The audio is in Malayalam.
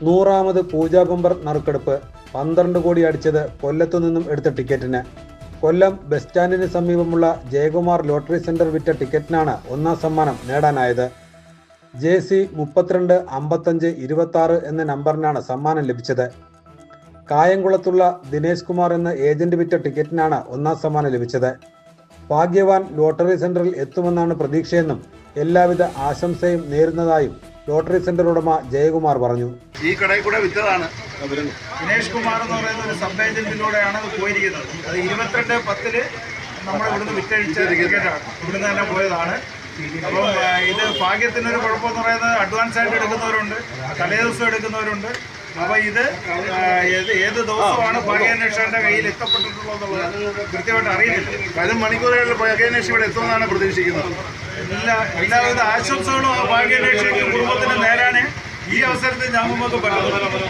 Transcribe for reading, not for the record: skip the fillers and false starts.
100ാമത് പൂജാ ബമ്പർ നറുക്കെടുപ്പ് 12 കോടി അടിച്ചത് കൊല്ലത്തു നിന്നും എടുത്ത ടിക്കറ്റിന്. കൊല്ലം ബസ് സ്റ്റാൻഡിന് സമീപമുള്ള ജയകുമാർ ലോട്ടറി സെന്റർ വിറ്റ ടിക്കറ്റിനാണ് ഒന്നാം സമ്മാനം നേടാനായത്. JC 32 55 26 എന്ന നമ്പറിനാണ് സമ്മാനം ലഭിച്ചത്. കായംകുളത്തുള്ള ദിനേശ് കുമാർ എന്ന ഏജന്റ് വിറ്റ ടിക്കറ്റിനാണ് ഒന്നാം സമ്മാനം ലഭിച്ചത്. ഭാഗ്യവാൻ ലോട്ടറി സെന്ററിൽ എത്തുമെന്നാണ് പ്രതീക്ഷയെന്നും എല്ലാവിധ ആശംസയും നേരുന്നതായും ലോട്ടറി സെന്റർ ഉടമ ജയകുമാർ പറഞ്ഞു. ഈ കടയിൽ കൂടെ വിറ്റതാണ്. ദിനേഷ് കുമാർ എന്ന് പറയുന്ന ഒരു സബ് ഏജന്റിലൂടെയാണ് അത് പോയിരിക്കുന്നത്. അത് 22/10 നമ്മൾ ഇവിടുന്ന് വിറ്റഴിച്ച ടിക്കറ്റാണ്. ഇവിടുന്ന് തന്നെ പോയതാണ്. അപ്പം ഇത് ഭാഗ്യത്തിനൊരു കുഴപ്പമെന്ന് പറയുന്നത് അഡ്വാൻസ് ആയിട്ട് എടുക്കുന്നവരുണ്ട്, തലേദിവസം എടുക്കുന്നവരുണ്ട്. അപ്പോൾ ഇത് ഏത് ദിവസമാണ് ഭാഗ്യാന്വേഷകന്റെ കയ്യിൽ എത്തപ്പെട്ടിട്ടുള്ളത് കൃത്യമായിട്ട് അറിയുന്നില്ല. വരും മണിക്കൂറുകളിൽ ഭാഗ്യാന്വേഷി ഇവിടെ എത്തുമെന്നാണ് പ്രതീക്ഷിക്കുന്നത്. എല്ലാവിധ ആശംസകളും ആ ഭാഗ്യാന്വേഷിക്ക് കുടുംബത്തിന് നേരാണ് ഈ അവസരത്തിൽ ഞാൻ നമുക്ക് പറ്റുന്നത്.